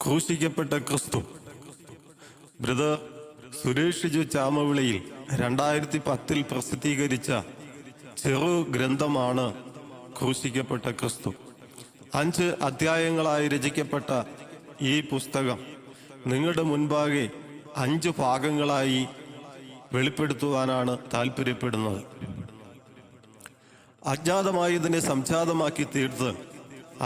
ക്രൂശിക്കപ്പെട്ട ക്രിസ്തു. ബ്രദർ സുരേഷ് ജു ചാമവിളയിൽ 2010 പ്രസിദ്ധീകരിച്ച ചെറു ഗ്രന്ഥമാണ് ക്രൂശിക്കപ്പെട്ട ക്രിസ്തു. 5 അധ്യായങ്ങളായി രചിക്കപ്പെട്ട ഈ പുസ്തകം നിങ്ങളുടെ മുൻപാകെ 5 ഭാഗങ്ങളായി വെളിപ്പെടുത്തുവാനാണ് താല്പര്യപ്പെടുന്നത്. അജ്ഞാതമായതിനെ സംജാതമാക്കി തീർത്ത്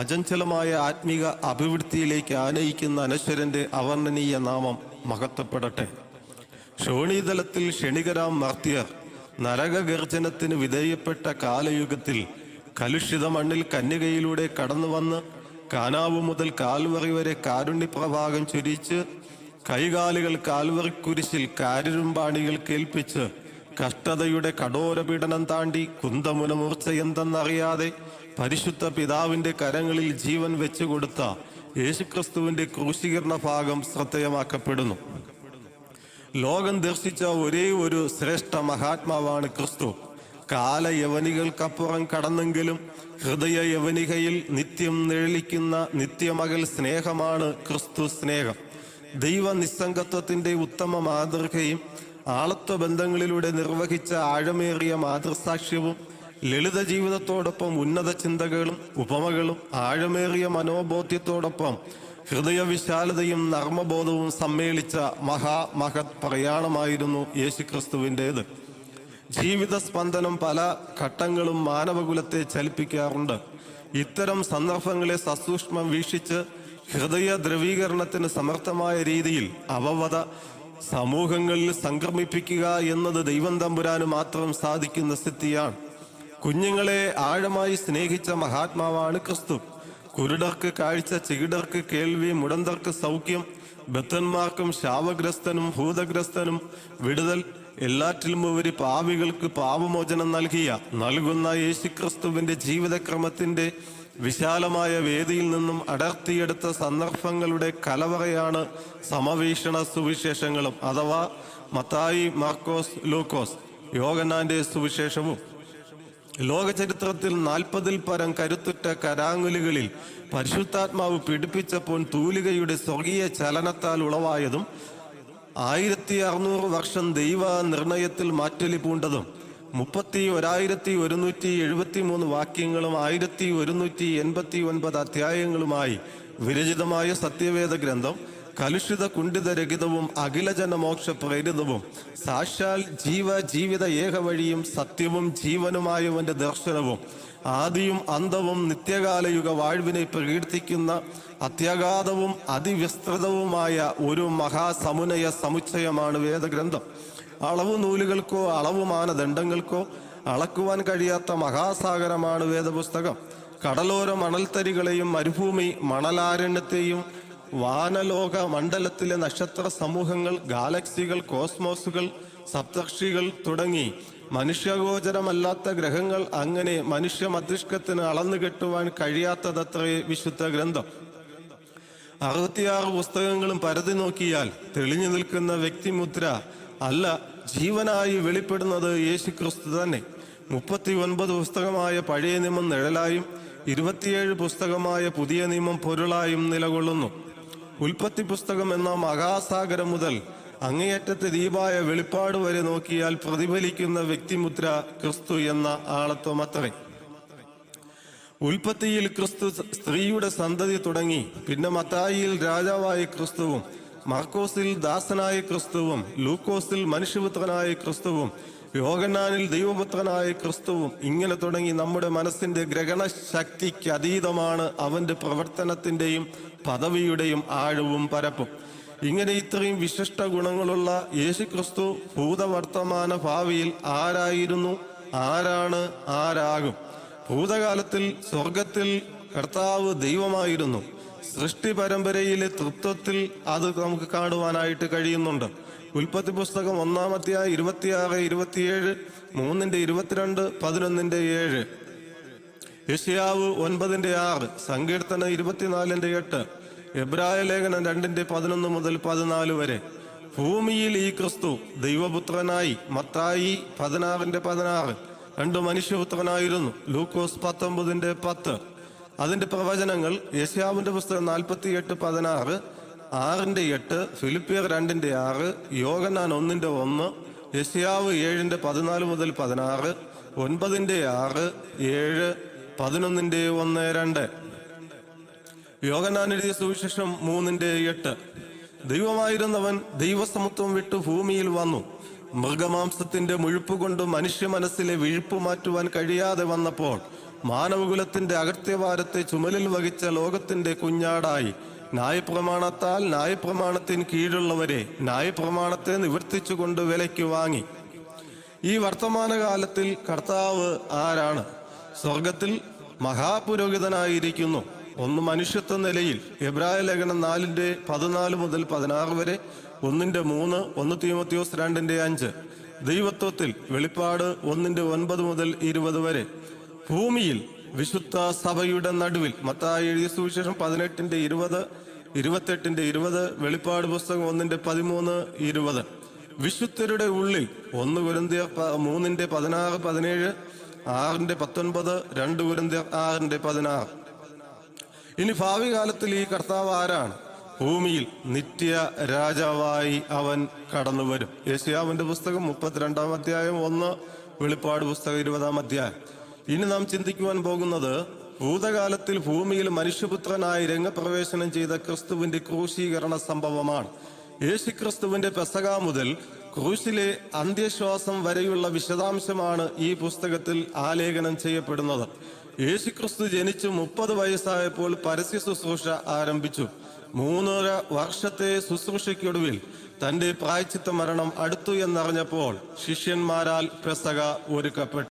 അചഞ്ചലമായ ആത്മീക അഭിവൃദ്ധിയിലേക്ക് ആനയിക്കുന്ന അനശ്വരന്റെ അവർണ്ണനീയ നാമം മഹത്വപ്പെടട്ടെ. ക്ഷോണീതലത്തിൽ ക്ഷണികരാം മർത്യർ നരകഗർജനത്തിന് വിധേയപ്പെട്ട കാലയുഗത്തിൽ കലുഷിത മണ്ണിൽ കന്യകയിലൂടെ കടന്നു വന്ന് കാനാവ് മുതൽ കാൽവറി വരെ കാരുണ്യപ്രവാഹം ചൊരിച്ച് കൈകാലുകൾ കാൽവറിക്കുരിശിൽ കാരിരുമ്പാണികൾ കേൾപ്പിച്ച് കഷ്ടതയുടെ കഠോരപീഡനം താണ്ടി കുന്തമുനമൂർച്ച എന്തെന്നറിയാതെ പരിശുദ്ധ പിതാവിന്റെ കരങ്ങളിൽ ജീവൻ വെച്ചുകൊടുത്ത യേശുക്രിസ്തുവിന്റെ ക്രൂശീകരണ ഭാഗം ശ്രദ്ധേയമാക്കപ്പെടുന്നു. ലോകം ദർശിച്ച ഒരേ ഒരു ശ്രേഷ്ഠ മഹാത്മാവാണ് ക്രിസ്തു. കാലയവനികൾക്കപ്പുറം കടന്നെങ്കിലും ഹൃദയ യവനികയിൽ നിത്യം നിഴലിക്കുന്ന നിത്യമകൽ സ്നേഹമാണ് ക്രിസ്തു സ്നേഹം. ദൈവ നിസ്സംഗത്വത്തിന്റെ ഉത്തമ മാതൃകയും ആളത്വ ബന്ധങ്ങളിലൂടെ നിർവഹിച്ച ആഴമേറിയ മാതൃസാക്ഷ്യവും ലളിത ജീവിതത്തോടൊപ്പം ഉന്നത ചിന്തകളും ഉപമകളും ആഴമേറിയ മനോബോധ്യത്തോടൊപ്പം ഹൃദയവിശാലതയും നർമ്മബോധവും സമ്മേളിച്ച മഹത് പ്രയാണമായിരുന്നു യേശുക്രിസ്തുവിൻ്റേത്. ജീവിത സ്പന്ദനം പല ഘട്ടങ്ങളും മാനവകുലത്തെ ചലിപ്പിക്കാറുണ്ട്. ഇത്തരം സന്ദർഭങ്ങളെ സസൂക്ഷ്മം വീക്ഷിച്ച് ഹൃദയ ദ്രവീകരണത്തിന് സമർത്ഥമായ രീതിയിൽ അവവധ സമൂഹങ്ങളിൽ സംക്രമിപ്പിക്കുക എന്നത് ദൈവം തമ്പുരാന് മാത്രം സാധിക്കുന്ന സിദ്ധിയാണ്. കുഞ്ഞുങ്ങളെ ആഴമായി സ്നേഹിച്ച മഹാത്മാവാണ് ക്രിസ്തു. കുരുടർക്ക് കാഴ്ച, ചെകിടർക്ക് കേൾവി, മുടന്തർക്ക് സൗഖ്യം, ബദ്ധന്മാർക്കും ശാപഗ്രസ്തനും ഭൂതഗ്രസ്തനും വിടുതൽ, എല്ലാറ്റിലുമുപരി പാപികൾക്ക് പാപമോചനം നൽകുന്ന യേശുക്രിസ്തുവിന്റെ ജീവിതക്രമത്തിന്റെ വിശാലമായ വേദിയിൽ നിന്നും അടർത്തിയെടുത്ത സന്ദർഭങ്ങളുടെ കലവറയാണ് സമവീക്ഷണ സുവിശേഷങ്ങളും അഥവാ മത്തായി, മാർക്കോസ്, ലൂക്കോസ്, യോഹന്നാന്റെ സുവിശേഷവും. ലോകചരിത്രത്തിൽ 40-ൽ പരം കരുത്തുറ്റ കരാങ്ങുലുകളിൽ പരിശുദ്ധാത്മാവ് പിടിപ്പിച്ചപ്പോൾ തൂലികയുടെ സ്വർഗീയ ചലനത്താൽ ഉളവായതും 1600 വർഷം ദൈവ നിർണയത്തിൽ മാറ്റൊലി പൂണ്ടതും 31,173 വാക്യങ്ങളും 1189 അധ്യായങ്ങളുമായി വിരചിതമായ സത്യവേദ ഗ്രന്ഥം കലുഷിത കുണ്ഠിതരഹിതവും അഖിലജനമോക്ഷ പ്രേരിതവും സാക്ഷാൽ ജീവിത ഏകവഴിയും സത്യവും ജീവനുമായവന്റെ ദർശനവും ആദിയും അന്തവും നിത്യകാലയുഗ വാഴ്വിനെ പ്രകീർത്തിക്കുന്ന അത്യഗാധവും അതിവിസ്തൃതവുമായ ഒരു മഹാസമുനയ സമുച്ചയമാണ് വേദഗ്രന്ഥം. അളവു നൂലുകൾക്കോ അളവു മാനദണ്ഡങ്ങൾക്കോ അളക്കുവാൻ കഴിയാത്ത മഹാസാഗരമാണ് വേദപുസ്തകം. കടലോര മണൽത്തരികളെയും മരുഭൂമി മണലാരണ്യത്തെയും വാനലോക മണ്ഡലത്തിലെ നക്ഷത്ര സമൂഹങ്ങൾ, ഗാലക്സികൾ, കോസ്മോസുകൾ, സപ്തർഷികൾ തുടങ്ങി മനുഷ്യഗോചരമല്ലാത്ത ഗ്രഹങ്ങൾ, അങ്ങനെ മനുഷ്യ മസ്തിഷ്കത്തിന് അളന്നു കെട്ടുവാൻ കഴിയാത്തതത്രേ വിശുദ്ധ ഗ്രന്ഥം. 66 പുസ്തകങ്ങളും പരതി നോക്കിയാൽ തെളിഞ്ഞു നിൽക്കുന്ന വ്യക്തിമുദ്ര അല്ല, ജീവനായി വെളിപ്പെടുന്നത് യേശുക്രിസ്തു തന്നെ. 39 പുസ്തകമായ പഴയ നിയമം നിഴലായും 27 പുസ്തകമായ പുതിയ നിയമം പൊരുളായും നിലകൊള്ളുന്നു. ഉൽപ്പത്തി പുസ്തകം എന്ന മഹാസാഗരം മുതൽ അങ്ങേയറ്റത്തെ ദീപായ വെളിപ്പാട് വരെ നോക്കിയാൽ പ്രതിഫലിക്കുന്ന വ്യക്തിമുദ്ര ക്രിസ്തു എന്ന ആളത്വമത്രേ. ഉൽപ്പത്തിയിൽ ക്രിസ്തു സ്ത്രീയുടെ സന്തതി തുടങ്ങി, പിന്നെ മത്തായിയിൽ രാജാവായ ക്രിസ്തുവും, മാർക്കോസിൽ ദാസനായ ക്രിസ്തുവും, ലൂക്കോസിൽ മനുഷ്യപുത്രനായ ക്രിസ്തുവും, യോഹന്നാനിൽ ദൈവപുത്രനായ ക്രിസ്തുവും, ഇങ്ങനെ തുടങ്ങി നമ്മുടെ മനസ്സിന്റെ ഗ്രഹണശക്തിക്ക് അതീതമാണ് അവന്റെ പ്രവർത്തനത്തിന്റെയും പദവിയുടെയും ആഴവും പരപ്പും. ഇങ്ങനെ ഇത്രയും വിശിഷ്ട ഗുണങ്ങളുള്ള യേശുക്രിസ്തു ഭൂതവർത്തമാന ഭാവിയിൽ ആരായിരുന്നു, ആരാണ്, ആരാകും? ഭൂതകാലത്തിൽ സ്വർഗത്തിൽ കർത്താവ് ദൈവമായിരുന്നു. സൃഷ്ടി പരമ്പരയിലെ തൃത്വത്തിൽ അത് നമുക്ക് കാണുവാനായിട്ട് കഴിയുന്നുണ്ട്. ഉൽപ്പത്തി പുസ്തകം 1-ാം അധ്യായം 26-27, 3:22, 11:7, യെശയ്യാവ് 9:6, സങ്കീർത്തനം 24:8, എബ്രായ ലേഖനം 2:11 മുതൽ 14 വരെ. ഭൂമിയിൽ ഈ ക്രിസ്തു ദൈവപുത്രനായി മത്തായി 16:16 2 മനുഷ്യപുത്രനായിരുന്നു. ലൂക്കോസ് 19:10. അതിന്റെ പ്രവചനങ്ങൾ യെശയ്യാവിന്റെ പുസ്തകം 48:16, 6:8, ഫിലിപ്പിയർ 2:6, യോഹന്നാൻ 1:1, യെശയ്യാവ് 7:14 മുതൽ 16, 9:6, 7, 11:1-2. യോഹന്നാൻ എഴുതിയ സുവിശേഷം 3:8. ദൈവമായിരുന്നവൻ ദൈവസമത്വം വിട്ടു ഭൂമിയിൽ വന്നു. മൃഗമാംസത്തിന്റെ മുഴുപ്പ് കൊണ്ട് മനുഷ്യ മനസ്സിലെ വിഴുപ്പ് മാറ്റുവാൻ കഴിയാതെ വന്നപ്പോൾ മാനവകുലത്തിന്റെ അകൃത്യഭാരത്തെ ചുമലിൽ വഹിച്ച ലോകത്തിന്റെ കുഞ്ഞാടായി ന്യായപ്രമാണത്താൽ ന്യായപ്രമാണത്തിന് കീഴുള്ളവരെ ന്യായപ്രമാണത്തെ നിവർത്തിച്ചുകൊണ്ട് വിലയ്ക്ക് വാങ്ങി. ഈ വർത്തമാനകാലത്തിൽ കർത്താവ് ആരാണ്? സ്വർഗത്തിൽ മഹാപുരോഹിതനായിരിക്കുന്നു. ഒന്ന് മനുഷ്യത്വ നിലയിൽ എബ്രായ ലേഖനം 4:14 മുതൽ 16 വരെ, 1:3, 1 തീമോഥെയോസ് 2:5. ദൈവത്വത്തിൽ വെളിപ്പാട് 1:9 മുതൽ 20 വരെ. ഭൂമിയിൽ വിശുദ്ധ സഭയുടെ നടുവിൽ മത്തായി എഴുതിയ സുവിശേഷം 18:20, 28:20, വെളിപ്പാട് പുസ്തകം 1:13, 20. വിശുദ്ധരുടെ ഉള്ളിൽ 1 കൊരിന്ത്യർ 3:16, 17, 6:19, 2 കൊരിന്ത്യർ 6:16. ഇനി ഭാവി കാലത്തിൽ ഈ കർത്താവ് ആരാണ്? ഭൂമിയിൽ നിത്യ രാജാവായി അവൻ കടന്നു വരും. യെശയ്യാവിന്റെ പുസ്തകം 32-ാം അധ്യായം 1, വെളിപ്പാട് പുസ്തകം 20-ാം അധ്യായം. ഇനി നാം ചിന്തിക്കുവാൻ പോകുന്നത് ഭൂതകാലത്തിൽ ഭൂമിയിൽ മനുഷ്യപുത്രനായി രംഗപ്രവേശനം ചെയ്ത ക്രിസ്തുവിന്റെ ക്രൂശീകരണ സംഭവമാണ്. യേശുക്രിസ്തുവിന്റെ പെസഹ മുതൽ ക്രൂശിലെ അന്ത്യശ്വാസം വരെയുള്ള വിശദാംശമാണ് ഈ പുസ്തകത്തിൽ ആലേഖനം ചെയ്യപ്പെടുന്നത്. യേശുക്രിസ്തു ജനിച്ചു 30 വയസ്സായപ്പോൾ പരസ്യ ശുശ്രൂഷ ആരംഭിച്ചു. 3.5 വർഷത്തെ ശുശ്രൂഷയ്ക്കൊടുവിൽ തന്റെ പ്രായശ്ചിത്ത മരണം അടുത്തു എന്നറിഞ്ഞപ്പോൾ ശിഷ്യന്മാരാൽ പെസഹ ഒരുക്കപ്പെട്ടു.